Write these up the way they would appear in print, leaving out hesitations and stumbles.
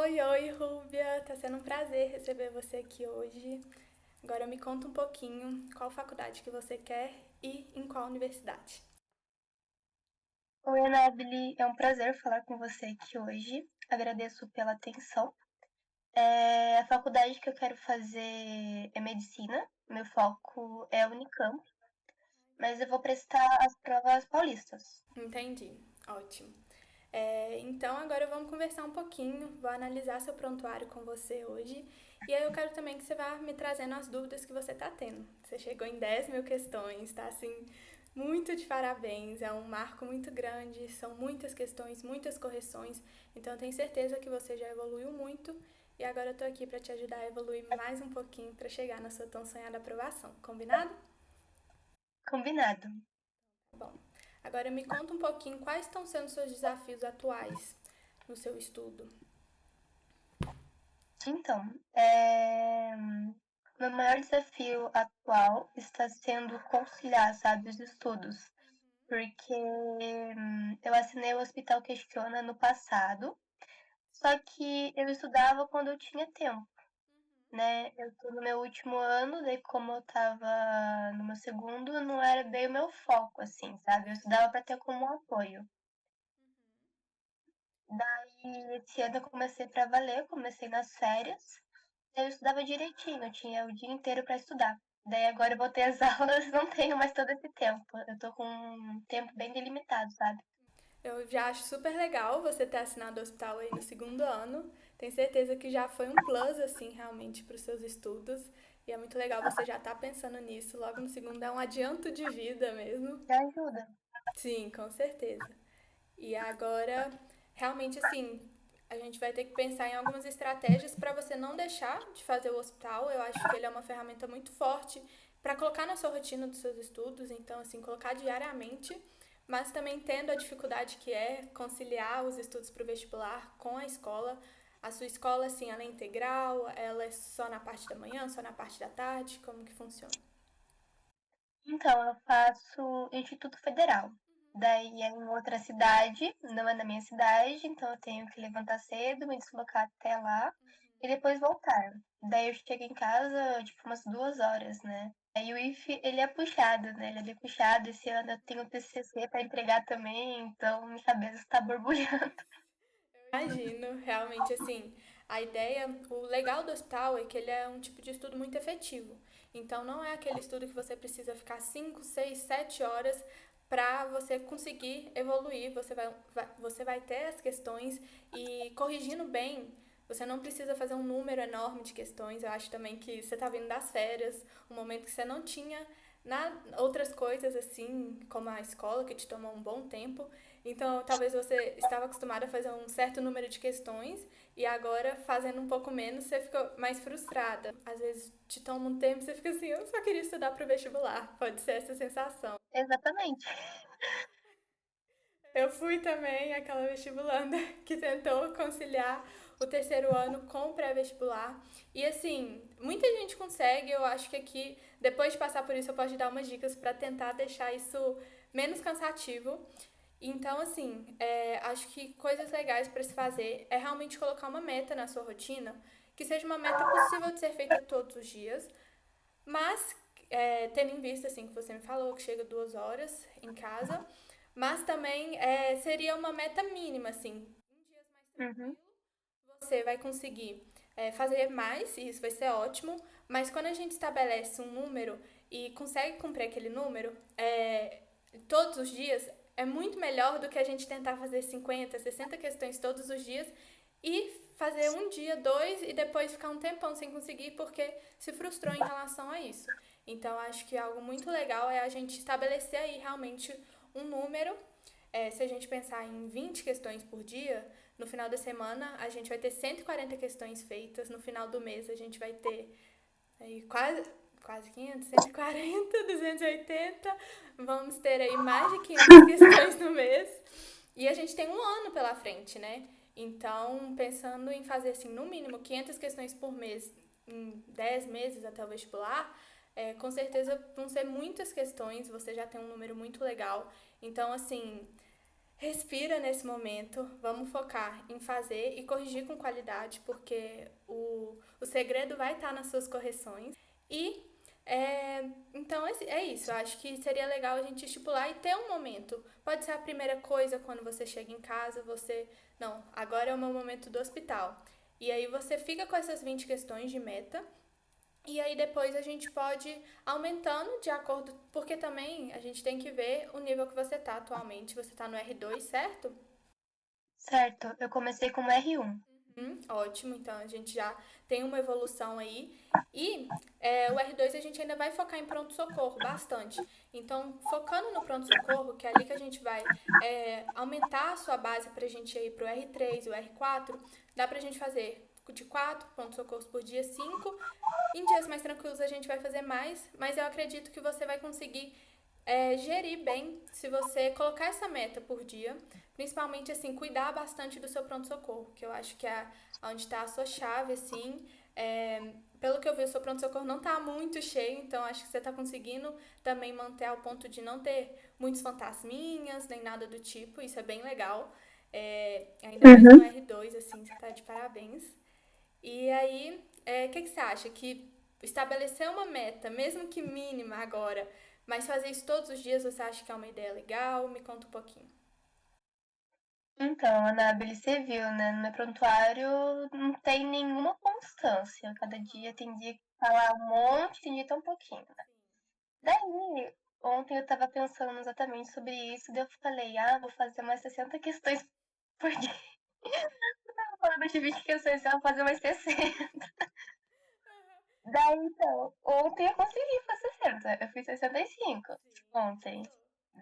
Oi, Rúbia. Tá sendo um prazer receber você aqui hoje. Agora me conta um pouquinho qual faculdade que você quer e em qual universidade. Oi, Annabelle, é um prazer falar com você aqui hoje. Agradeço pela atenção. A faculdade que eu quero fazer é medicina, meu foco é a Unicamp, mas eu vou prestar as provas paulistas. Entendi. Ótimo. Então agora vamos conversar um pouquinho. Vou analisar seu prontuário com você hoje. E aí eu quero também que você vá me trazendo as dúvidas que você tá tendo. Você chegou em 10 mil questões, tá assim, muito de parabéns. É um marco muito grande, são muitas questões, muitas correções. Então eu tenho certeza que você já evoluiu muito. E agora eu tô aqui para te ajudar a evoluir mais um pouquinho para chegar na sua tão sonhada aprovação. Combinado? Combinado. Bom, agora me conta um pouquinho quais estão sendo seus desafios atuais no seu estudo. Então, meu maior desafio atual está sendo conciliar, sabe, os estudos, porque eu assinei o Hospital Questiona no passado, só que eu estudava quando eu tinha tempo, né? Eu tô no meu último ano, daí como eu tava no meu segundo, não era bem o meu foco, assim, sabe? Eu estudava para ter como um apoio. Daí esse ano eu comecei para valer, comecei nas férias. Eu estudava direitinho, eu tinha o dia inteiro para estudar. Daí agora eu voltei às aulas, não tenho mais todo esse tempo. Eu tô com um tempo bem delimitado, sabe? Eu já acho super legal você ter assinado o hospital aí no segundo ano. Tenho certeza que já foi um plus, assim, realmente, para os seus estudos. E é muito legal você já estar pensando nisso. Logo no segundo é um adianto de vida mesmo. Já ajuda. Sim, com certeza. E agora, realmente, assim, a gente vai ter que pensar em algumas estratégias para você não deixar de fazer o hospital. Eu acho que ele é uma ferramenta muito forte para colocar na sua rotina dos seus estudos, então, assim, colocar diariamente, mas também tendo a dificuldade que é conciliar os estudos para o vestibular com a escola. A sua escola, assim, ela é integral, ela é só na parte da manhã, só na parte da tarde, como que funciona? Então, eu faço Instituto Federal. Daí é em outra cidade, não é na minha cidade, então eu tenho que levantar cedo, me deslocar até lá e depois voltar. Daí eu chego em casa, tipo, umas 2 horas, né? Aí o IF, ele é puxado, né? Ele é bem puxado. Esse ano eu tenho TCC para entregar também, então minha cabeça está borbulhando. Imagino, realmente assim, a ideia, o legal do hospital é que ele é um tipo de estudo muito efetivo. Então não é aquele estudo que você precisa ficar 5, 6, 7 horas para você conseguir evoluir. Você vai ter as questões e corrigindo bem, você não precisa fazer um número enorme de questões. Eu acho também que você está vindo das férias, um momento que você não tinha outras coisas assim, como a escola, que te tomou um bom tempo. Então, talvez você estava acostumada a fazer um certo número de questões e agora, fazendo um pouco menos, você ficou mais frustrada. Às vezes te toma um tempo e você fica assim, eu só queria estudar para o vestibular. Pode ser essa sensação. Exatamente. Eu fui também aquela vestibulanda que tentou conciliar o terceiro ano com o pré-vestibular. E assim, muita gente consegue. Eu acho que aqui, depois de passar por isso, eu posso te dar umas dicas para tentar deixar isso menos cansativo. Então, assim, acho que coisas legais para se fazer é realmente colocar uma meta na sua rotina, que seja uma meta possível de ser feita todos os dias, mas tendo em vista, assim, que você me falou, que chega 2 horas em casa, mas também seria uma meta mínima, assim, em dias mais Uhum. tranquilos, você vai conseguir fazer mais, e isso vai ser ótimo, mas quando a gente estabelece um número e consegue cumprir aquele número, todos os dias, é muito melhor do que a gente tentar fazer 50, 60 questões todos os dias e fazer um dia, dois e depois ficar um tempão sem conseguir porque se frustrou em relação a isso. Então, acho que algo muito legal é a gente estabelecer aí realmente um número. Se a gente pensar em 20 questões por dia, no final da semana a gente vai ter 140 questões feitas, no final do mês a gente vai ter aí quase 500, 140, 280. Vamos ter aí mais de 500 questões no mês. E a gente tem um ano pela frente, né? Então, pensando em fazer assim, no mínimo 500 questões por mês em 10 meses até o vestibular, com certeza vão ser muitas questões, você já tem um número muito legal. Então, assim, Respira nesse momento, vamos focar em fazer e corrigir com qualidade, porque o segredo vai estar nas suas correções. E então é isso, eu acho que seria legal a gente estipular e ter um momento. Pode ser a primeira coisa quando você chega em casa, você. Não, agora é o meu momento do hospital. E aí você fica com essas 20 questões de meta e aí depois a gente pode aumentando de acordo, porque também a gente tem que ver o nível que você tá atualmente. Você tá no R2, certo? Certo, eu comecei como R1. Ótimo, então a gente já tem uma evolução aí. E o R2 a gente ainda vai focar em pronto-socorro bastante. Então, focando no pronto-socorro, que é ali que a gente vai aumentar a sua base para a gente ir para o R3 e o R4, dá para a gente fazer de 4 pronto-socorros por dia, 5. Em dias mais tranquilos a gente vai fazer mais, mas eu acredito que você vai conseguir gerir bem se você colocar essa meta por dia, principalmente assim, cuidar bastante do seu pronto-socorro, que eu acho que é onde está a sua chave, assim. Pelo que eu vi, o seu pronto-socorro não está muito cheio, então acho que você está conseguindo também manter ao ponto de não ter muitos fantasminhas, nem nada do tipo, isso é bem legal. Ainda mais no R2, assim, você está de parabéns. E aí, o que você acha? Que estabelecer uma meta, mesmo que mínima agora, mas fazer isso todos os dias, você acha que é uma ideia legal? Me conta um pouquinho. Então, Anábeli, você viu, né? No meu prontuário não tem nenhuma constância. Cada dia tem dia que falar um monte, tem dia que tá um pouquinho, né? Daí, ontem eu tava pensando exatamente sobre isso, daí eu falei, vou fazer umas 60 questões por dia. Falando de 20 questões, eu vou fazer umas 60. Daí, então, ontem eu consegui fazer 60. Eu fiz 65 ontem.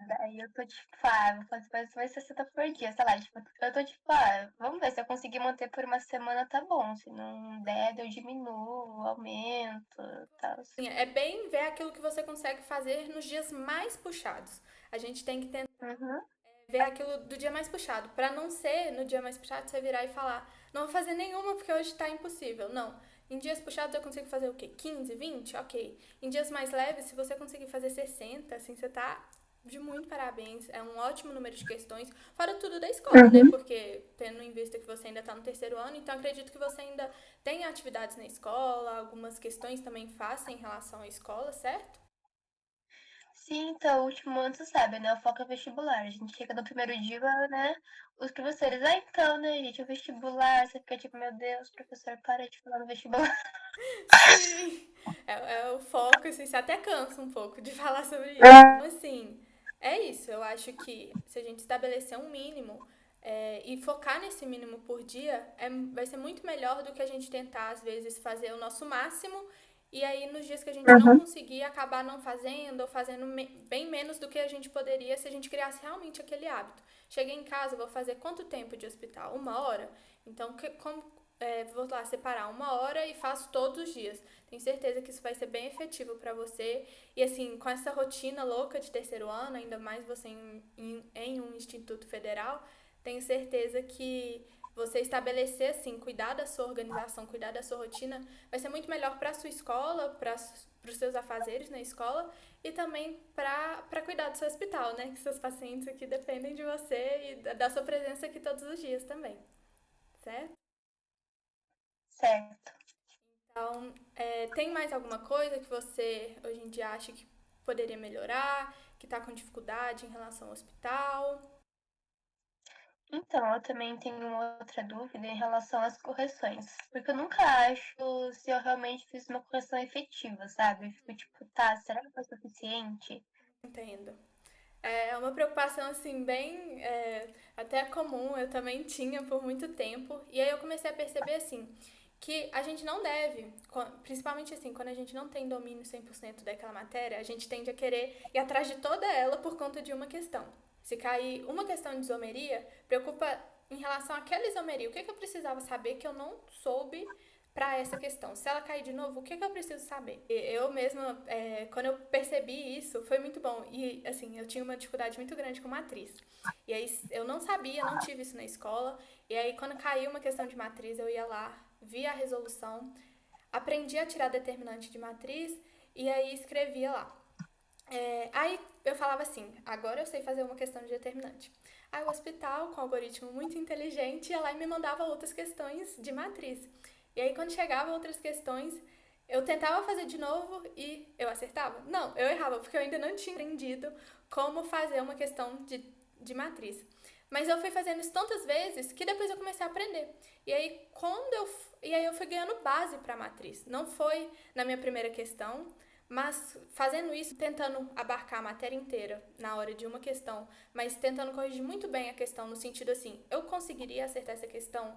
Daí eu tô tipo, vou fazer mais 60 por dia, sei lá, tipo, eu tô tipo, vamos ver se eu conseguir manter por uma semana, tá bom. Se não der, eu diminuo, aumento, tal. É bem ver aquilo que você consegue fazer nos dias mais puxados. A gente tem que tentar Uhum, ver aquilo do dia mais puxado, para não ser no dia mais puxado você virar e falar, não vou fazer nenhuma porque hoje tá impossível. Não. Em dias puxados eu consigo fazer o quê? 15, 20? Ok. Em dias mais leves, se você conseguir fazer 60, assim, você tá de muito parabéns. É um ótimo número de questões. Fora tudo da escola, né? Porque tendo em vista que você ainda tá no terceiro ano, então acredito que você ainda tem atividades na escola, algumas questões também fazem em relação à escola, certo? sim, então, o último ano, você sabe, né? O foco é vestibular. A gente chega no primeiro dia, né? Os professores, então, né, gente, o vestibular, você fica tipo, meu Deus, professor, para de falar no vestibular. Sim, é o foco, assim, você até cansa um pouco de falar sobre isso. Então, assim, é isso. Eu acho que se a gente estabelecer um mínimo e focar nesse mínimo por dia, vai ser muito melhor do que a gente tentar, às vezes, fazer o nosso máximo e aí nos dias que a gente não conseguir, acabar não fazendo ou fazendo bem menos do que a gente poderia se a gente criasse realmente aquele hábito. Cheguei em casa, vou fazer quanto tempo de hospital? 1 hora? Então, vou lá separar 1 hora e faço todos os dias. Tenho certeza que isso vai ser bem efetivo para você. E assim, com essa rotina louca de terceiro ano, ainda mais você em um instituto federal, tenho certeza que você estabelecer assim, cuidar da sua organização, cuidar da sua rotina, vai ser muito melhor para a sua escola, para os seus afazeres na escola e também para cuidar do seu hospital, né? Que seus pacientes aqui dependem de você e da sua presença aqui todos os dias também, certo? Certo. Então, tem mais alguma coisa que você hoje em dia acha que poderia melhorar, que está com dificuldade em relação ao hospital? Então, eu também tenho uma outra dúvida em relação às correções. Porque eu nunca acho se eu realmente fiz uma correção efetiva, sabe? Eu fico tipo, tá, será que foi suficiente? Entendo. É uma preocupação, assim, bem até comum, eu também tinha por muito tempo. E aí eu comecei a perceber, assim, que a gente não deve, principalmente assim, quando a gente não tem domínio 100% daquela matéria, a gente tende a querer ir atrás de toda ela por conta de uma questão. Se cair uma questão de isomeria, preocupa em relação àquela isomeria. O que eu precisava saber que eu não soube para essa questão? Se ela cair de novo, o que eu preciso saber? Eu mesma, quando eu percebi isso, foi muito bom. E, assim, eu tinha uma dificuldade muito grande com matriz. E aí eu não sabia, não tive isso na escola. E aí, quando caiu uma questão de matriz, eu ia lá, via a resolução, aprendi a tirar determinante de matriz e aí escrevia lá. Aí eu falava assim, agora eu sei fazer uma questão de determinante. Aí o hospital, com um algoritmo muito inteligente, ia lá e me mandava outras questões de matriz. E aí quando chegava outras questões, eu tentava fazer de novo e eu acertava? Não, eu errava, porque eu ainda não tinha aprendido como fazer uma questão de matriz. Mas eu fui fazendo isso tantas vezes que depois eu comecei a aprender. E aí eu fui ganhando base para a matriz. Não foi na minha primeira questão, mas fazendo isso, tentando abarcar a matéria inteira na hora de uma questão, mas tentando corrigir muito bem a questão no sentido assim, eu conseguiria acertar essa questão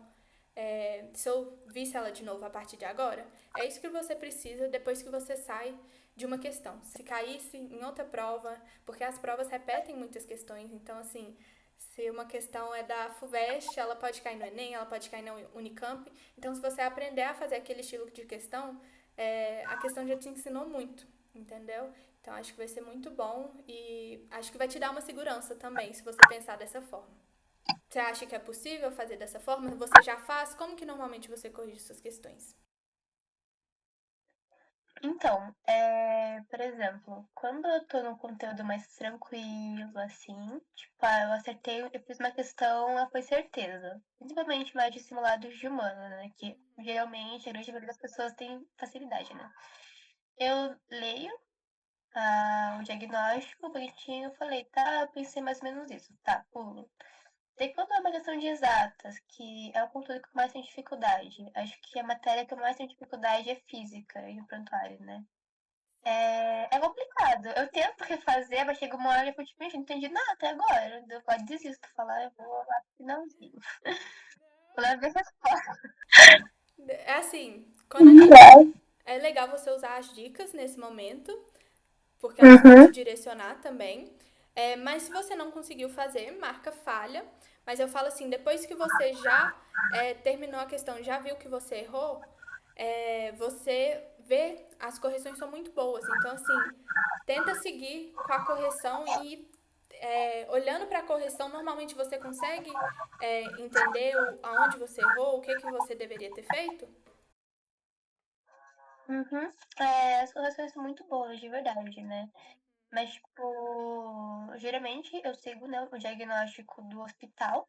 se eu visse ela de novo a partir de agora? É isso que você precisa depois que você sai de uma questão. Se caísse em outra prova, porque as provas repetem muitas questões, então assim, se uma questão é da FUVEST, ela pode cair no Enem, ela pode cair na Unicamp. Então, se você aprender a fazer aquele estilo de questão, a questão já te ensinou muito, entendeu? Então, acho que vai ser muito bom e acho que vai te dar uma segurança também, se você pensar dessa forma. Você acha que é possível fazer dessa forma? Você já faz? Como que normalmente você corrige suas questões? Então, por exemplo, quando eu tô num conteúdo mais tranquilo, assim, tipo, eu acertei, eu fiz uma questão, ela foi certeza. Principalmente mais de simulados de humano, né? Que geralmente a grande maioria das pessoas tem facilidade, né? Eu leio o diagnóstico bonitinho, eu falei, tá, eu pensei mais ou menos isso, tá, pulo. Daí quando é uma questão de exatas, que é o conteúdo que eu mais tenho dificuldade, acho que a matéria que eu mais tenho dificuldade é física e o prontuário, né? É complicado. Eu tento refazer, mas chega uma hora que eu tipo, gente, não entendi nada até agora. Eu quase desisto, falar, eu vou lá pro finalzinho. Vou lá ver essas coisas. É assim, quando a gente. É legal você usar as dicas nesse momento, porque elas vão te Uhum. direcionar também. Mas se você não conseguiu fazer, marca falha. Mas eu falo assim, depois que você já terminou a questão, já viu que você errou, você vê, as correções são muito boas. Então, assim, tenta seguir com a correção e olhando para a correção, normalmente você consegue entender aonde você errou, o que, que você deveria ter feito? Uhum. As correções são muito boas, de verdade, né? Mas, tipo, geralmente eu sigo, né, o diagnóstico do hospital.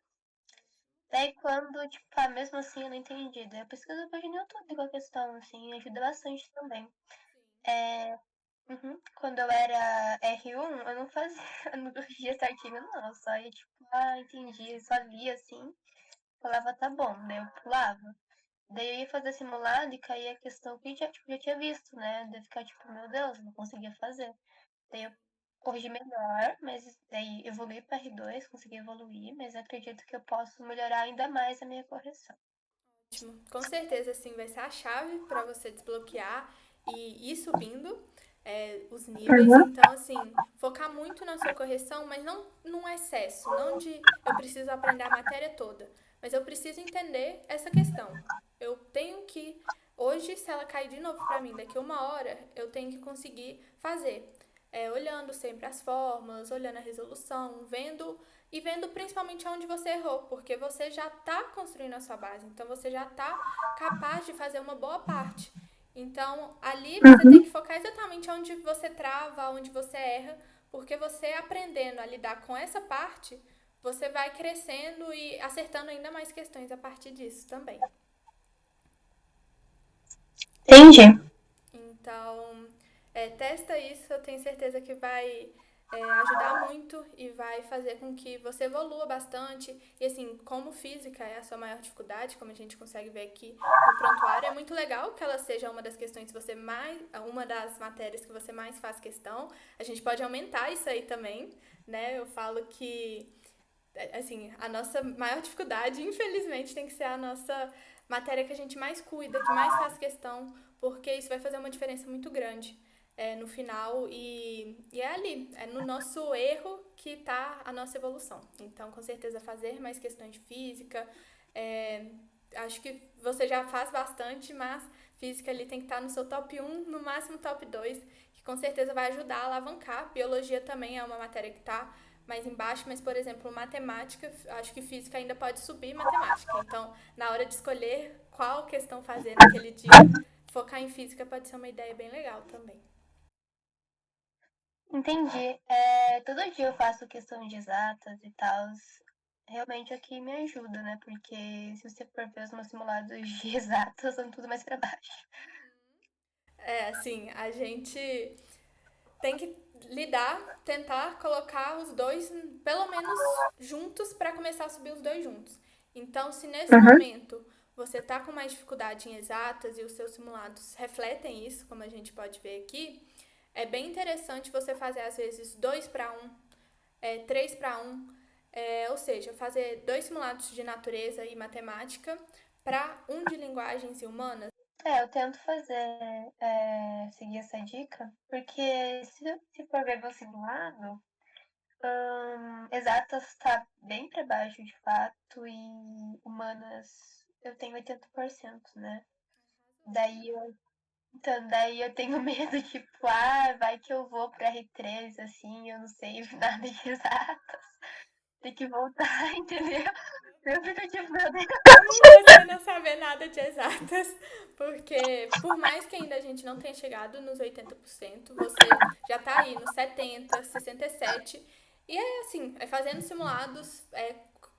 Daí quando, tipo, mesmo assim eu não entendi. Daí eu pesquiso depois no YouTube com a questão, assim, ajuda bastante também. Uhum. Quando eu era R1, eu não fazia, eu não corrigia certinho, não. Eu só ia, tipo, entendi, eu só lia assim, falava, tá bom, daí eu pulava. Daí eu ia fazer simulado e caía a questão que já, tipo, já tinha visto, né? Daí eu ficar, tipo, meu Deus, não conseguia fazer. Daí eu corrigi melhor, mas daí evolui para R2, consegui evoluir, mas acredito que eu posso melhorar ainda mais a minha correção. Ótimo. Com certeza, assim, vai ser a chave para você desbloquear e ir subindo os níveis. Uhum. Então, assim, focar muito na sua correção, mas não num excesso, não de eu preciso aprender a matéria toda, mas eu preciso entender essa questão. Eu tenho que, hoje, se ela cair de novo para mim daqui a uma hora, eu tenho que conseguir fazer. Olhando sempre as fórmulas, olhando a resolução, vendo principalmente onde você errou, porque você já está construindo a sua base, então você já está capaz de fazer uma boa parte. Então, ali você tem que Uhum. focar exatamente onde você trava, onde você erra, porque você aprendendo a lidar com essa parte, você vai crescendo e acertando ainda mais questões a partir disso também. Entendi. Então, testa isso, eu tenho certeza que vai ajudar muito e vai fazer com que você evolua bastante. E assim, como física é a sua maior dificuldade, como a gente consegue ver aqui no prontuário, é muito legal que ela seja uma das questões que você mais, uma das matérias que você mais faz questão. A gente pode aumentar isso aí também, né? Eu falo que assim, a nossa maior dificuldade, infelizmente, tem que ser a nossa matéria que a gente mais cuida, que mais faz questão, porque isso vai fazer uma diferença muito grande no final e é ali, é no nosso erro que está a nossa evolução. Então, com certeza, fazer mais questões de física, é, acho que você já faz bastante, mas física ali tem que estar no seu top um no máximo top 2 que com certeza vai ajudar a alavancar. Biologia também é uma matéria que está mais embaixo, mas, por exemplo, matemática, acho que física ainda pode subir matemática. Então, na hora de escolher qual questão fazer naquele dia, focar em física pode ser uma ideia bem legal também. Entendi. Todo dia eu faço questão de exatas e tal. realmente é que me ajuda, né? Porque se você for ver os meus simulados de exatas, são tudo mais pra baixo. Assim, a gente tem que tentar colocar os dois, pelo menos, juntos para começar a subir os dois juntos. Então, se nesse Uhum. momento você tá com mais dificuldade em exatas e os seus simulados refletem isso, como a gente pode ver aqui, é bem interessante você fazer às vezes 2 para um, 3 para um, ou seja, fazer 2 simulados de natureza e matemática para um de linguagens e humanas. Eu tento fazer, seguir essa dica, porque se for ver meu simulado, exatas tá bem pra baixo de fato e humanas eu tenho 80%, né? Daí eu, então, daí eu tenho medo, tipo, vai que eu vou pra R3, assim, eu não sei nada de exatas. Tem que voltar, entendeu? Eu fico tipo, meu Deus. Você não saber nada de exatas, porque por mais que ainda a gente não tenha chegado nos 80%, você já tá aí nos 70, 67, e é assim, é fazendo simulados,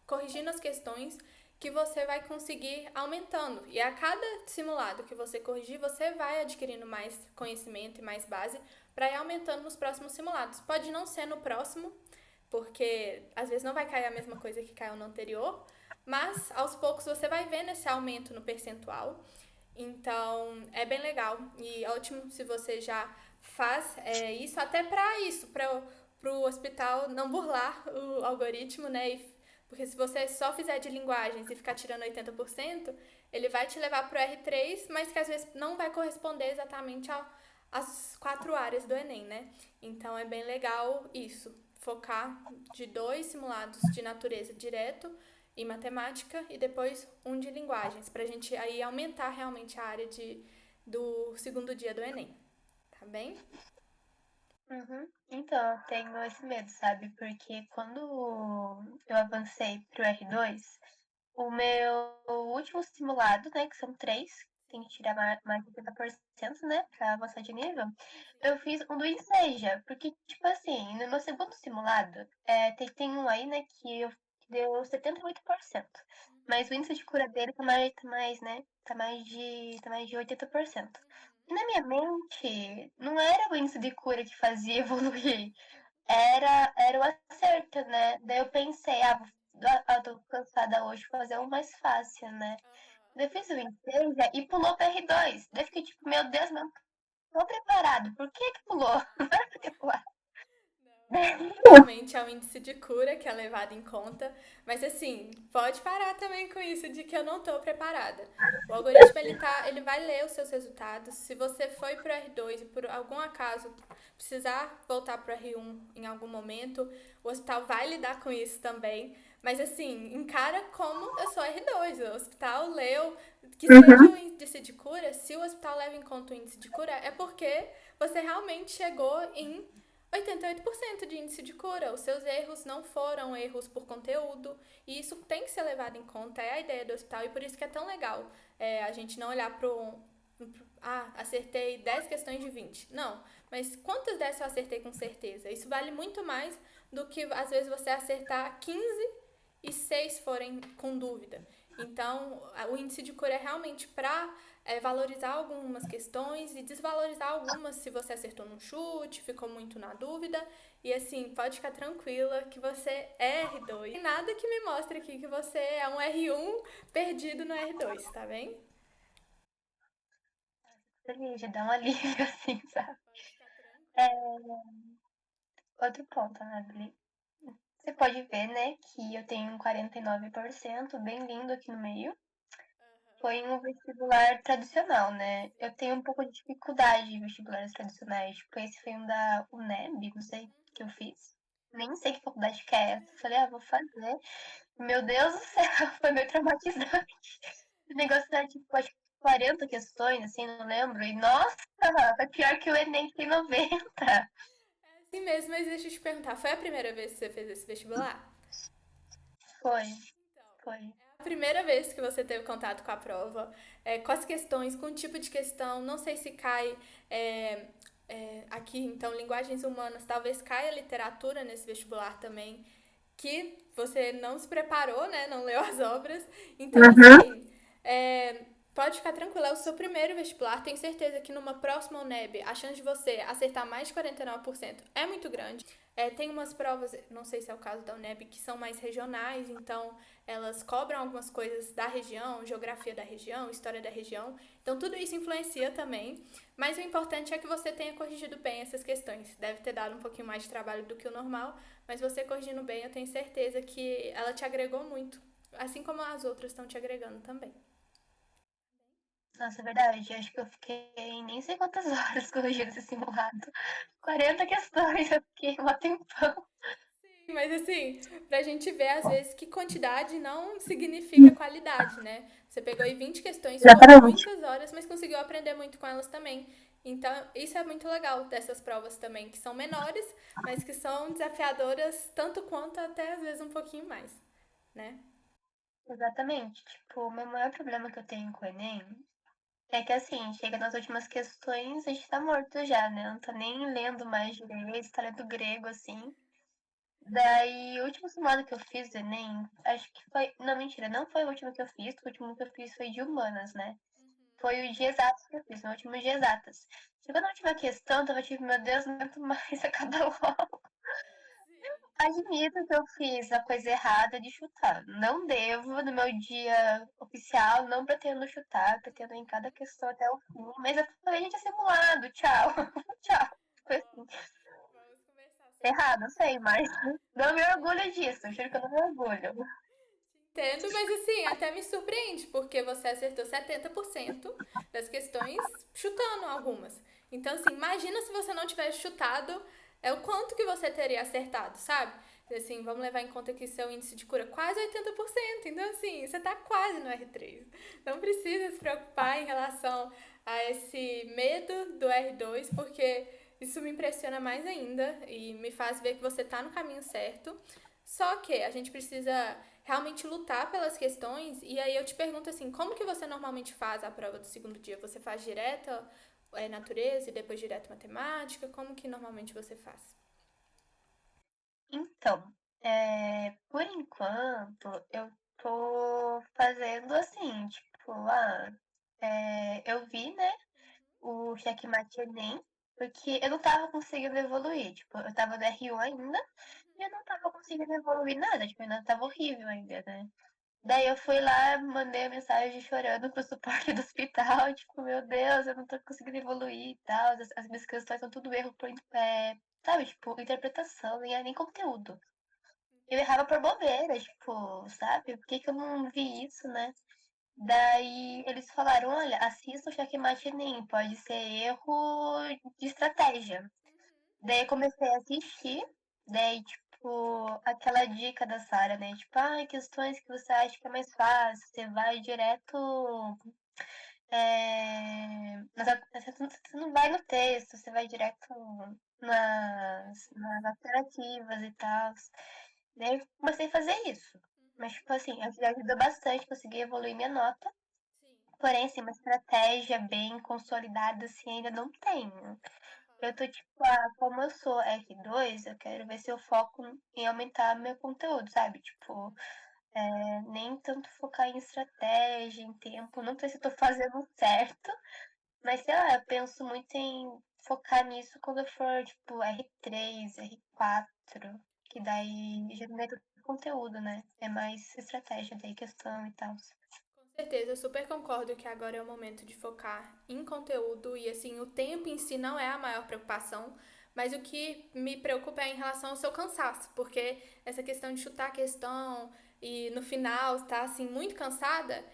corrigindo as questões, que você vai conseguir aumentando. E a cada simulado que você corrigir, você vai adquirindo mais conhecimento e mais base para ir aumentando nos próximos simulados. Pode não ser no próximo, porque às vezes não vai cair a mesma coisa que caiu no anterior, mas aos poucos você vai vendo esse aumento no percentual. Então é bem legal e ótimo se você já faz isso, até para isso, para o hospital não burlar o algoritmo, né? Porque se você só fizer de linguagens e ficar tirando 80%, ele vai te levar para o R3, mas que às vezes não vai corresponder exatamente às 4 áreas do Enem, né? Então é bem legal isso, focar de 2 simulados de natureza direto em matemática e depois um de linguagens, pra gente aí aumentar realmente a área do segundo dia do Enem, tá bem? Uhum. Então, eu tenho esse medo, sabe? Porque quando eu avancei pro R2, o meu último simulado, né, que são 3, tem que tirar mais de 80%, né, pra avançar de nível, eu fiz um do Enseja, porque, tipo assim, no meu segundo simulado, tem um aí, né, que deu 78%, mas o índice de cura dele tá mais, né, tá mais de 80%. E na minha mente, não era o índice de cura que fazia evoluir, era o acerto, né? Daí eu pensei, tô cansada hoje, vou fazer um mais fácil, né? Daí eu fiz o Inteja e pulou para R2. Daí eu fiquei tipo, meu Deus, não tô preparado. Por que pulou? Não era pra ter pulado. Realmente é um índice de cura que é levado em conta, mas assim, pode parar também com isso de que eu não estou preparada. O algoritmo ele vai ler os seus resultados. Se você foi para o R2 e por algum acaso precisar voltar para o R1 em algum momento, o hospital vai lidar com isso também. Mas assim, encara como eu sou R2. O hospital leu que seja Uhum. o índice de cura, se o hospital leva em conta o índice de cura, é porque você realmente chegou em 88% de índice de cura. Os seus erros não foram erros por conteúdo, e isso tem que ser levado em conta, é a ideia do hospital, e por isso que é tão legal a gente não olhar acertei 10 questões de 20. Não, mas quantas dessas eu acertei com certeza? Isso vale muito mais do que, às vezes, você acertar 15 e 6 forem com dúvida. Então, o índice de cura é realmente para valorizar algumas questões e desvalorizar algumas se você acertou num chute, ficou muito na dúvida. E assim, pode ficar tranquila que você é R2. Tem nada que me mostre aqui que você é um R1 perdido no R2, tá bem? Já dá um alívio, assim, sabe? Pode ficar É, tranquila. outro ponto, né, Beli? Você pode ver, né, que eu tenho um 49%, bem lindo aqui no meio. Foi um vestibular tradicional, né? Eu tenho um pouco de dificuldade em vestibulares tradicionais. Tipo, esse foi um da UNEB, não sei, que eu fiz. Nem sei que faculdade que é essa. Falei, vou fazer. Meu Deus do céu, foi meio traumatizante. O negócio era, tipo, acho que 40 questões, assim, não lembro. E, nossa, foi pior que o Enem, que tem 90. É assim mesmo, mas deixa eu te perguntar, foi a primeira vez que você fez esse vestibular? Foi, foi. A primeira vez que você teve contato com a prova, com as questões, com o tipo de questão, não sei se cai aqui, então, linguagens humanas, talvez caia literatura nesse vestibular também, que você não se preparou, né? Não leu as obras. Então, Uhum. assim, pode ficar tranquila, é o seu primeiro vestibular. Tenho certeza que numa próxima UNEB, a chance de você acertar mais de 49% é muito grande. Tem umas provas, não sei se é o caso da UNEB, que são mais regionais, então elas cobram algumas coisas da região, geografia da região, história da região. Então, tudo isso influencia também. Mas o importante é que você tenha corrigido bem essas questões. Deve ter dado um pouquinho mais de trabalho do que o normal, mas você corrigindo bem, eu tenho certeza que ela te agregou muito. Assim como as outras estão te agregando também. Nossa, é verdade. Acho que eu fiquei nem sei quantas horas corrigindo esse simulado. 40 questões, eu fiquei um tempão. Mas assim, pra gente ver às vezes que quantidade não significa qualidade, né? Você pegou aí 20 questões, foram Exatamente. muitas horas, mas conseguiu aprender muito com elas também. Então, isso é muito legal dessas provas também, que são menores, mas que são desafiadoras tanto quanto até às vezes um pouquinho mais, né? Exatamente. Tipo, o meu maior problema que eu tenho com o Enem é que assim, chega nas últimas questões, a gente tá morto já, né? Não tá nem lendo mais direito, tá lendo grego, assim. Daí, o último simulado que eu fiz do Enem, acho que foi. Não, mentira, não foi o último que eu fiz, o último que eu fiz foi de humanas, né? Foi o de exatas que eu fiz, meu último de exatas. Chegou na última questão, tava tipo, meu Deus, não aguento mais acabar logo. Admito que eu fiz a coisa errada de chutar. Não devo, no meu dia oficial, não pretendo chutar, pretendo ir em cada questão até o fim. Mas eu falei, gente, é simulado, tchau. Tchau. Foi assim. Vamos conversar sobre Errado, isso. sei, mas não me orgulho disso. Juro que eu não me orgulho. Entendo, mas assim, até me surpreende, porque você acertou 70% das questões chutando algumas. Então, assim, imagina se você não tivesse chutado, o quanto que você teria acertado, sabe? Assim, vamos levar em conta que seu índice de cura é quase 80%. Então, assim, você tá quase no R3. Não precisa se preocupar em relação a esse medo do R2, porque isso me impressiona mais ainda e me faz ver que você tá no caminho certo. Só que a gente precisa realmente lutar pelas questões. E aí eu te pergunto assim, como que você normalmente faz a prova do segundo dia? Você faz direto natureza e depois direto matemática? Como que normalmente você faz? Então, por enquanto, eu tô fazendo assim, tipo, eu vi, né, o Checkmate Enem, porque eu não tava conseguindo evoluir. Tipo, eu tava no R1 ainda e eu não tava conseguindo evoluir nada. Tipo, ainda tava horrível ainda, né? Daí eu fui lá, mandei a mensagem chorando pro suporte do hospital, tipo, meu Deus, eu não tô conseguindo evoluir e tal, as minhas questões são tudo erro por, sabe, tipo, interpretação, nem é nem conteúdo. Eu errava por bobeira, tipo, sabe? Por que que eu não vi isso, né? Daí eles falaram, olha, assista o Checkmate Enem, pode ser erro de estratégia. Daí eu comecei a assistir, daí, tipo, aquela dica da Sarah, né? Tipo, questões que você acha que é mais fácil, você vai direto. Você não vai no texto, você vai direto nas alternativas e tal. Daí eu comecei a fazer isso. Mas, tipo assim, ajudou bastante, consegui evoluir minha nota. Porém, assim, uma estratégia bem consolidada, assim, ainda não tenho. Eu tô tipo, como eu sou R2, eu quero ver se eu foco em aumentar meu conteúdo, sabe? Tipo, nem tanto focar em estratégia, em tempo. Não sei se eu tô fazendo certo, mas sei lá, eu penso muito em focar nisso quando eu for, tipo, R3, R4, que daí já não é tanto conteúdo, né? É mais estratégia daí, questão e tal. Com certeza, eu super concordo que agora é o momento de focar em conteúdo e assim, o tempo em si não é a maior preocupação, mas o que me preocupa é em relação ao seu cansaço, porque essa questão de chutar a questão e no final estar assim muito cansada,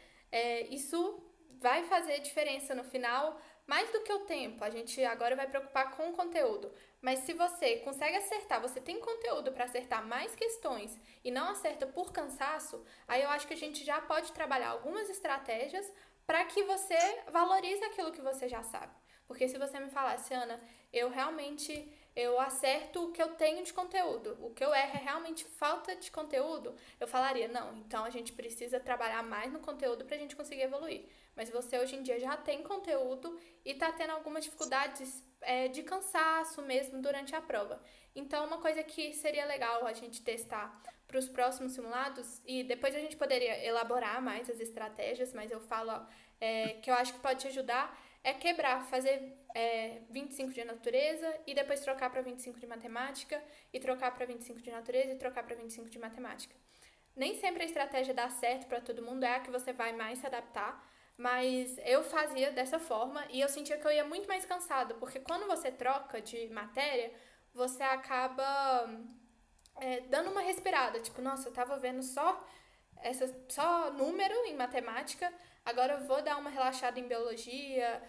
isso vai fazer diferença no final mais do que o tempo. A gente agora vai preocupar com o conteúdo. Mas se você consegue acertar, você tem conteúdo para acertar mais questões e não acerta por cansaço, aí eu acho que a gente já pode trabalhar algumas estratégias para que você valorize aquilo que você já sabe. Porque se você me falasse, Ana, eu realmente eu acerto o que eu tenho de conteúdo, o que eu erro é realmente falta de conteúdo, eu falaria, não, então a gente precisa trabalhar mais no conteúdo para a gente conseguir evoluir. Mas você hoje em dia já tem conteúdo e está tendo algumas dificuldades de cansaço mesmo durante a prova. Então, uma coisa que seria legal a gente testar para os próximos simulados, e depois a gente poderia elaborar mais as estratégias, mas eu falo ó, que eu acho que pode te ajudar é quebrar, fazer 25 de natureza e depois trocar para 25 de matemática e trocar para 25 de natureza e trocar para 25 de matemática. Nem sempre a estratégia dá certo para todo mundo, é a que você vai mais se adaptar, mas eu fazia dessa forma e eu sentia que eu ia muito mais cansada, porque quando você troca de matéria, você acaba dando uma respirada, tipo, nossa, eu tava vendo só número em matemática, agora eu vou dar uma relaxada em biologia,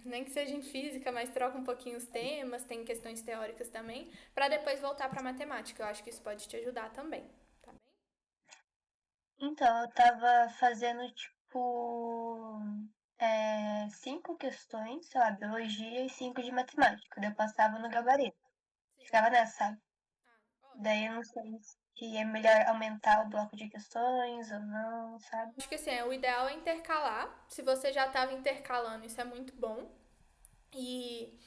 nem que seja em física, mas troca um pouquinho os temas, tem questões teóricas também, para depois voltar para matemática. Eu acho que isso pode te ajudar também, tá bem? Então, eu tava fazendo, tipo, 5 questões, sei lá, biologia e 5 de matemática. Daí eu passava no gabarito. Sim. Ficava nessa, sabe? Ah, ótimo. Daí eu não sei se é melhor aumentar o bloco de questões ou não, sabe? Acho que assim, o ideal é intercalar. Se você já estava intercalando, isso é muito bom. E,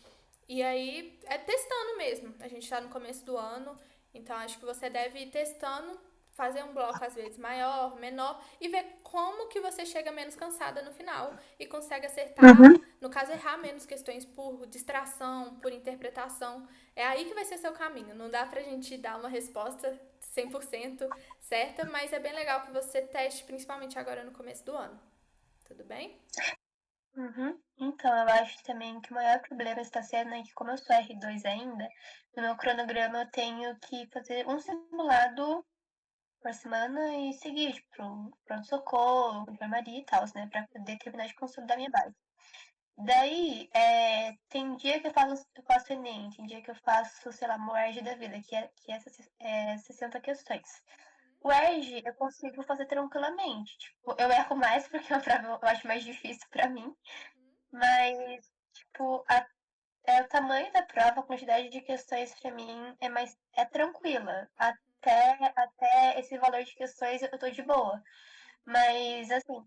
e aí é testando mesmo. A gente está no começo do ano, então acho que você deve ir testando, fazer um bloco às vezes maior, menor e ver como que você chega menos cansada no final e consegue acertar, Uhum. no caso errar menos questões por distração, por interpretação. É aí que vai ser seu caminho. Não dá pra gente dar uma resposta 100% certa, mas é bem legal que você teste principalmente agora no começo do ano. Tudo bem? Uhum. Então, eu acho também que o maior problema está sendo que, como eu sou R2 ainda, no meu cronograma eu tenho que fazer um simulado por semana e seguir, tipo, pronto-socorro, enfermaria e tal, né, pra poder terminar de consolidar minha base. Daí, tem dia que eu faço Enem, tem dia que eu faço, sei lá, Moerj da vida, que é 60 questões. O ERJ eu consigo fazer tranquilamente. Tipo, eu erro mais porque é uma prova eu acho mais difícil pra mim. Mas, tipo, o tamanho da prova, a quantidade de questões pra mim é tranquila. Até esse valor de questões eu tô de boa. Mas, assim,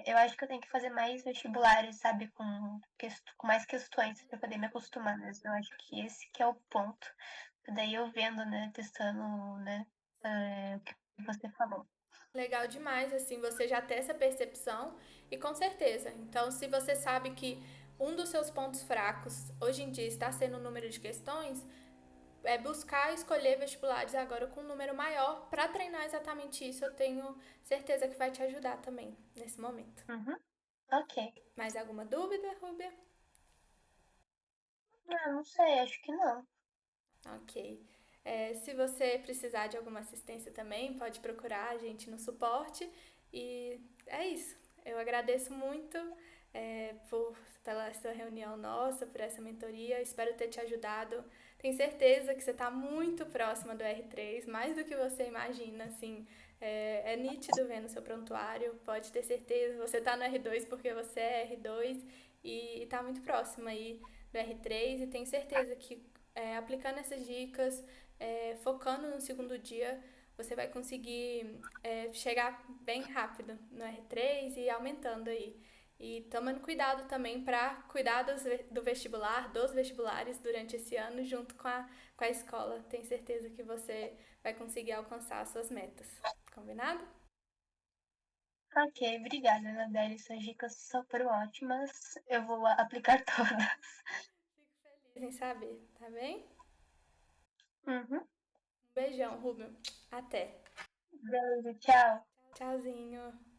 eu acho que eu tenho que fazer mais vestibulares, sabe? Com mais questões pra poder me acostumar mesmo. Eu acho que esse que é o ponto. Daí eu vendo, né? Testando, né? O que você falou. Legal demais, assim, você já ter essa percepção e com certeza. Então, se você sabe que um dos seus pontos fracos hoje em dia está sendo o número de questões, é buscar escolher vestibulares agora com um número maior para treinar exatamente isso. Eu tenho certeza que vai te ajudar também nesse momento. Uhum. Ok. Mais alguma dúvida, Rúbia? Não sei, acho que não. Ok. Se você precisar de alguma assistência também, pode procurar a gente no suporte. E é isso. Eu agradeço muito pela essa reunião nossa, por essa mentoria. Espero ter te ajudado. Tenho certeza que você está muito próxima do R3, mais do que você imagina. Assim, é nítido ver no seu prontuário, pode ter certeza. Você está no R2 porque você é R2 e está muito próxima aí do R3. E tenho certeza que aplicando essas dicas, focando no segundo dia, você vai conseguir chegar bem rápido no R3 e aumentando aí. E tomando cuidado também para cuidar do vestibular, dos vestibulares durante esse ano, junto com a escola. Tenho certeza que você vai conseguir alcançar as suas metas. Combinado? Ok, obrigada, Anabelle. Suas dicas foram ótimas. Eu vou aplicar todas. Fico feliz em saber, tá bem? Uhum. Um beijão, Rubio. Até. Beijo, tchau. Tchauzinho.